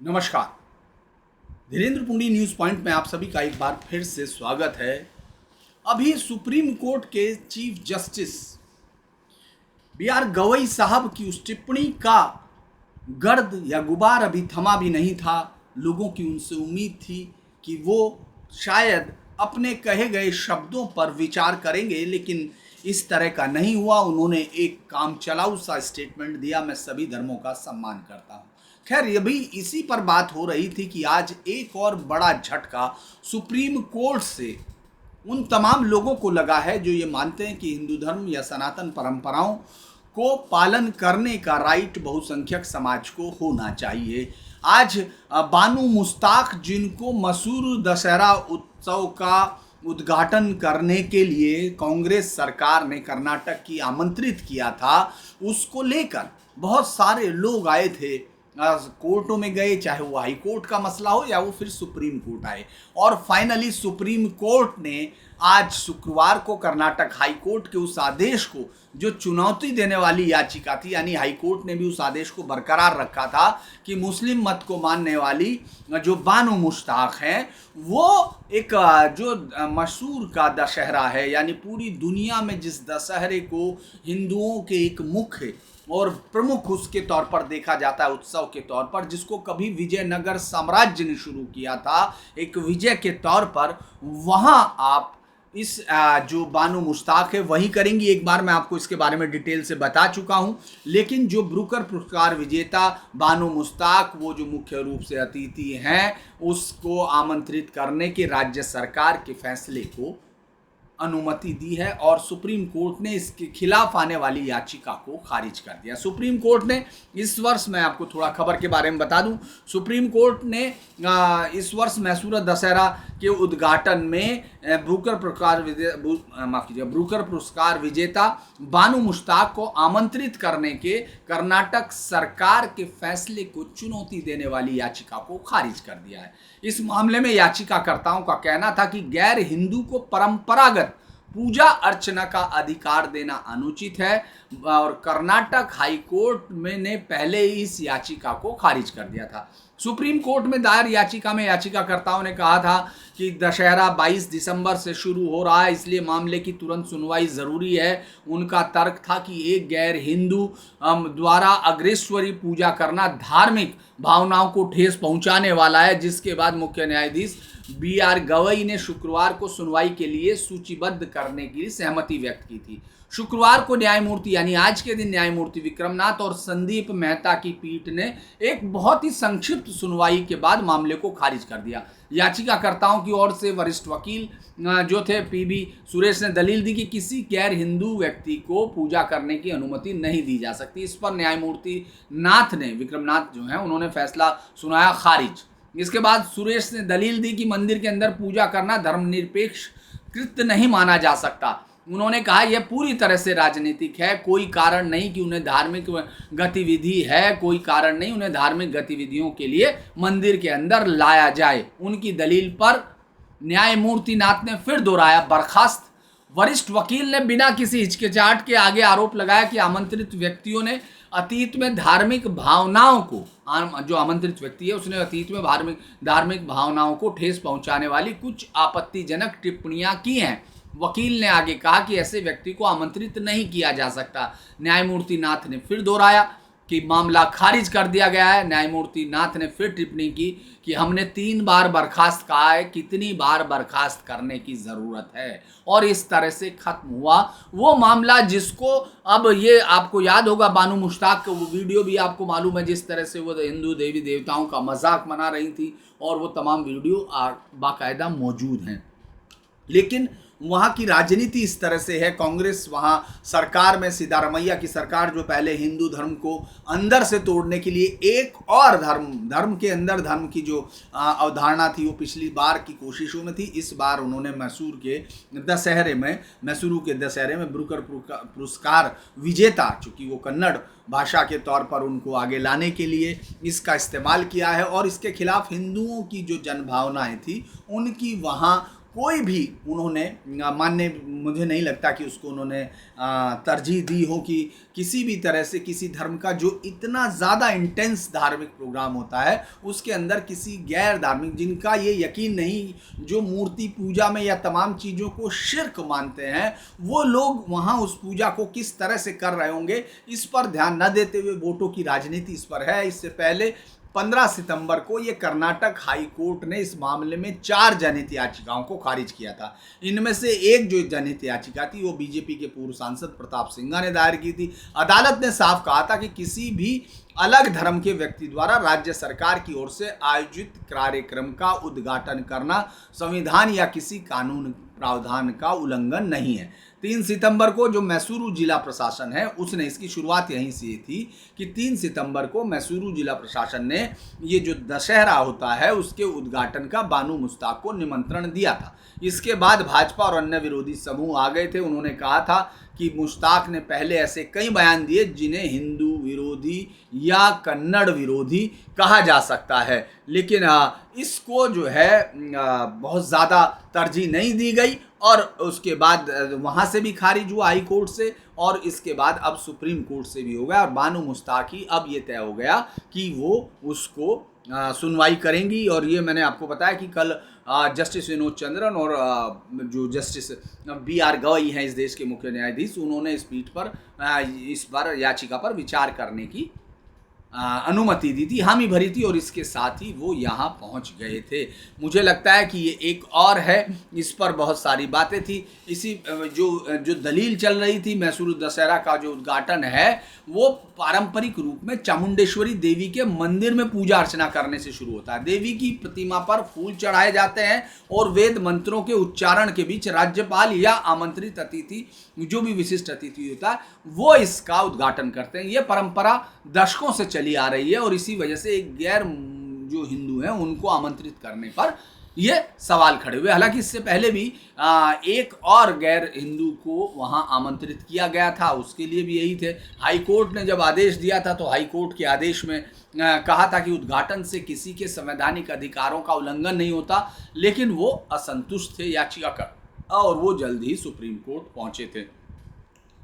नमस्कार। Dhirendra पुंडी news point में आप सभी का एक बार फिर से स्वागत है। अभी सुप्रीम कोर्ट के चीफ जस्टिस B.R. गवई साहब की उस टिप्पणी का गर्द या गुबार अभी थमा भी नहीं था। लोगों की उनसे उम्मीद थी कि वो शायद अपने कहे गए शब्दों पर विचार करेंगे, लेकिन इस तरह का नहीं हुआ। उन्होंने एक काम चलाऊ सा स्टेटमेंट दिया, मैं सभी धर्मों का सम्मान करता हूँ। खैर, ये भी इसी पर बात हो रही थी कि आज एक और बड़ा झटका सुप्रीम कोर्ट से उन तमाम लोगों को लगा है जो ये मानते हैं कि हिंदू धर्म या सनातन परंपराओं को पालन करने का राइट बहुसंख्यक समाज को होना चाहिए। आज बानू मुश्ताक, जिनको मसूर दशहरा उत्सव का उद्घाटन करने के लिए कांग्रेस सरकार ने कर्नाटक की आमंत्रित किया था, उसको लेकर बहुत सारे लोग आए थे। कोर्टों में गए, चाहे वो हाई कोर्ट का मसला हो या वो फिर सुप्रीम कोर्ट आए, और फाइनली सुप्रीम कोर्ट ने आज शुक्रवार को कर्नाटक हाई कोर्ट के उस आदेश को, जो चुनौती देने वाली याचिका थी, यानी हाई कोर्ट ने भी उस आदेश को बरकरार रखा था कि मुस्लिम मत को मानने वाली जो बानो मुश्ताक हैं, वो एक जो मशहूर का दशहरा है, यानी पूरी दुनिया में जिस दशहरे को हिंदुओं के एक मुख्य और प्रमुख उसके तौर पर देखा जाता है, उत्सव के तौर पर, जिसको कभी विजयनगर साम्राज्य ने शुरू किया था एक विजय के तौर पर, वहाँ आप इस जो बानो मुश्ताक है वही करेंगी। एक बार मैं आपको इसके बारे में डिटेल से बता चुका हूँ, लेकिन जो ब्रूकर पुरस्कार विजेता बानो मुश्ताक, वो जो मुख्य रूप से अतिथि हैं, उसको आमंत्रित करने के राज्य सरकार के फैसले को अनुमति दी है, और सुप्रीम कोर्ट ने इसके खिलाफ आने वाली याचिका को खारिज कर दिया। सुप्रीम कोर्ट ने इस वर्ष, मैं आपको थोड़ा खबर के बारे में बता दूं, सुप्रीम कोर्ट ने इस वर्ष मैसूर दशहरा के उद्घाटन में ब्रूकर पुरस्कार विजेता बानो मुश्ताक को आमंत्रित करने के कर्नाटक सरकार के फैसले को चुनौती देने वाली याचिका को खारिज कर दिया है। इस मामले में याचिकाकर्ताओं का कहना था कि गैर हिंदू को परंपरागत पूजा अर्चना का अधिकार देना अनुचित है, और कर्नाटक हाई कोर्ट में ने पहले ही इस याचिका को खारिज कर दिया था। सुप्रीम कोर्ट में दायर याचिका में याचिकाकर्ताओं ने कहा था कि दशहरा 22 दिसंबर से शुरू हो रहा है, इसलिए मामले की तुरंत सुनवाई जरूरी है। उनका तर्क था कि एक गैर हिंदू द्वारा अग्रेश्वरी पूजा करना धार्मिक भावनाओं को ठेस पहुंचाने वाला है, जिसके बाद मुख्य न्यायाधीश B.R. गवई ने शुक्रवार को सुनवाई के लिए सूचीबद्ध करने की सहमति व्यक्त की थी। शुक्रवार को न्यायमूर्ति, यानी आज के दिन, न्यायमूर्ति विक्रमनाथ और संदीप मेहता की पीठ ने एक बहुत ही संक्षिप्त सुनवाई के बाद मामले को खारिज कर दिया। याचिकाकर्ताओं की ओर से वरिष्ठ वकील जो थे PB सुरेश ने दलील दी कि किसी गैर हिंदू व्यक्ति को पूजा करने की अनुमति नहीं दी जा सकती। इस पर न्यायमूर्ति नाथ ने, विक्रमनाथ जो हैं, उन्होंने फैसला सुनाया खारिज। इसके बाद सुरेश ने दलील दी कि मंदिर के अंदर पूजा करना धर्मनिरपेक्ष कृत्य नहीं माना जा सकता। उन्होंने कहा यह पूरी तरह से राजनीतिक है, कोई कारण नहीं कि उन्हें धार्मिक गतिविधि है, कोई कारण नहीं उन्हें धार्मिक गतिविधियों के लिए मंदिर के अंदर लाया जाए। उनकी दलील पर न्यायमूर्ति नाथ ने फिर दोहराया बर्खास्त। वरिष्ठ वकील ने बिना किसी हिचकिचाहट के आगे आरोप लगाया कि आमंत्रित व्यक्तियों ने अतीत में धार्मिक भावनाओं को, जो आमंत्रित व्यक्ति है उसने अतीत में धार्मिक भावनाओं को ठेस पहुंचाने वाली कुछ आपत्तिजनक टिप्पणियां की हैं। वकील ने आगे कहा कि ऐसे व्यक्ति को आमंत्रित नहीं किया जा सकता। न्यायमूर्ति नाथ ने फिर दोहराया कि मामला खारिज कर दिया गया है। न्यायमूर्ति नाथ ने फिर टिप्पणी की कि हमने 3 बार बर्खास्त कहा है, कितनी बार बर्खास्त करने की ज़रूरत है, और इस तरह से ख़त्म हुआ वो मामला जिसको, अब ये आपको याद होगा बानो मुश्ताक का वो वीडियो भी आपको मालूम है, जिस तरह से वो हिंदू देवी देवताओं का मजाक बना रही थी, और वो तमाम वीडियो बाकायदा मौजूद हैं। लेकिन वहाँ की राजनीति इस तरह से है, कांग्रेस वहाँ सरकार में, सिद्धारमैया की सरकार, जो पहले हिंदू धर्म को अंदर से तोड़ने के लिए एक और धर्म के अंदर धर्म की जो अवधारणा थी, वो पिछली बार की कोशिशों में थी। इस बार उन्होंने मैसूरू के दशहरे में ब्रूकर पुरस्कार विजेता, चूँकि वो कन्नड़ भाषा के तौर पर उनको आगे लाने के लिए इसका इस्तेमाल किया है, और इसके खिलाफ हिंदुओं की जो जनभावनाएँ थी उनकी वहाँ कोई भी उन्होंने मानने, मुझे नहीं लगता कि उसको उन्होंने तरजीह दी हो कि किसी भी तरह से किसी धर्म का जो इतना ज़्यादा इंटेंस धार्मिक प्रोग्राम होता है उसके अंदर किसी गैर धार्मिक, जिनका ये यकीन नहीं, जो मूर्ति पूजा में या तमाम चीज़ों को शिर्क मानते हैं, वो लोग वहाँ उस पूजा को किस तरह से कर रहे होंगे इस पर ध्यान न देते हुए वोटों की राजनीति इस पर है। इससे पहले 15 सितंबर को ये कर्नाटक हाई कोर्ट ने इस मामले में 4 जनहित याचिकाओं को खारिज किया था। इनमें से एक जो जनहित याचिका थी वो बीजेपी के पूर्व सांसद प्रताप सिंघा ने दायर की थी। अदालत ने साफ कहा था कि किसी भी अलग धर्म के व्यक्ति द्वारा राज्य सरकार की ओर से आयोजित कार्यक्रम का उद्घाटन करना संविधान या किसी कानून प्रावधान का उल्लंघन नहीं है। 3 सितंबर को जो मैसूरू जिला प्रशासन है उसने, इसकी शुरुआत यहीं से थी कि 3 सितंबर को मैसूरू जिला प्रशासन ने ये जो दशहरा होता है उसके उद्घाटन का बानू मुश्ताक को निमंत्रण दिया था। इसके बाद भाजपा और अन्य विरोधी समूह आ गए थे। उन्होंने कहा था कि मुश्ताक ने पहले ऐसे कई बयान दिए जिन्हें हिंदू विरोधी या कन्नड़ विरोधी कहा जा सकता है, लेकिन इसको जो है बहुत ज़्यादा तरजीह नहीं दी गई और उसके बाद वहाँ से भी खारिज हुआ हाई कोर्ट से और इसके बाद अब सुप्रीम कोर्ट से भी हो गया और बानू मुश्ताक ही अब ये तय हो गया कि वो उसको सुनवाई करेंगी। और ये मैंने आपको बताया कि कल जस्टिस विनोद चंद्रन और जो जस्टिस BR गवई हैं इस देश के मुख्य न्यायाधीश, उन्होंने इस पीठ पर इस बार याचिका पर विचार करने की अनुमति दी थी, हामी भरी थी और इसके साथ ही वो यहाँ पहुँच गए थे। मुझे लगता है कि ये एक और है, इस पर बहुत सारी बातें थी। इसी जो दलील चल रही थी, मैसूरू दशहरा का जो उद्घाटन है वो पारंपरिक रूप में चामुंडेश्वरी देवी के मंदिर में पूजा अर्चना करने से शुरू होता है। देवी की प्रतिमा पर फूल चढ़ाए जाते हैं और वेद मंत्रों के उच्चारण के बीच राज्यपाल या आमंत्रित अतिथि, जो भी विशिष्ट अतिथि होता है, वो इसका उद्घाटन करते हैं। ये परंपरा दशकों से चली आ रही है और इसी वजह से एक गैर जो हिंदू हैं उनको आमंत्रित करने पर ये सवाल खड़े हुए। हालांकि इससे पहले भी एक और गैर हिंदू को वहां आमंत्रित किया गया था, उसके लिए भी यही थे। हाई कोर्ट ने जब आदेश दिया था तो हाई कोर्ट के आदेश में कहा था कि उद्घाटन से किसी के संवैधानिक अधिकारों का उल्लंघन नहीं होता, लेकिन वो असंतुष्ट थे याचिकाकर्ता और वो जल्द ही सुप्रीम कोर्ट पहुंचे थे।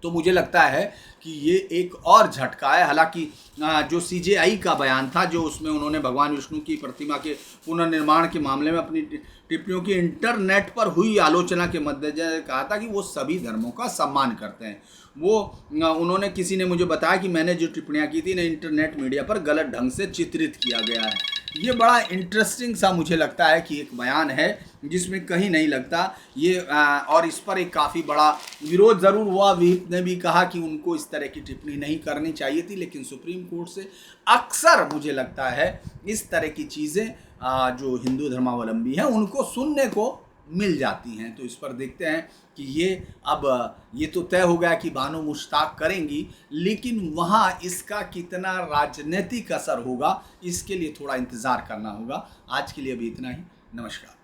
तो मुझे लगता है कि ये एक और झटका है। हालांकि जो CJI का बयान था, जो उसमें उन्होंने भगवान विष्णु की प्रतिमा के पुनर्निर्माण के मामले में अपनी टिप्पणियों की इंटरनेट पर हुई आलोचना के मद्देनजर कहा था कि वो सभी धर्मों का सम्मान करते हैं। उन्होंने, किसी ने मुझे बताया कि मैंने जो टिप्पणियाँ की थी ना इंटरनेट मीडिया पर गलत ढंग से चित्रित किया गया है। ये बड़ा इंटरेस्टिंग सा मुझे लगता है कि एक बयान है जिसमें कहीं नहीं लगता ये और इस पर एक काफ़ी बड़ा विरोध ज़रूर हुआ। व्हीप ने भी कहा कि उनको इस तरह की टिप्पणी नहीं करनी चाहिए थी, लेकिन सुप्रीम कोर्ट से अक्सर मुझे लगता है इस तरह की चीज़ें जो हिंदू धर्मावलंबी हैं उनको सुनने को मिल जाती हैं। तो इस पर देखते हैं कि ये तो तय हो गया कि बानो मुश्ताक करेंगी, लेकिन वहाँ इसका कितना राजनीतिक असर होगा इसके लिए थोड़ा इंतज़ार करना होगा। आज के लिए अभी इतना ही। नमस्कार।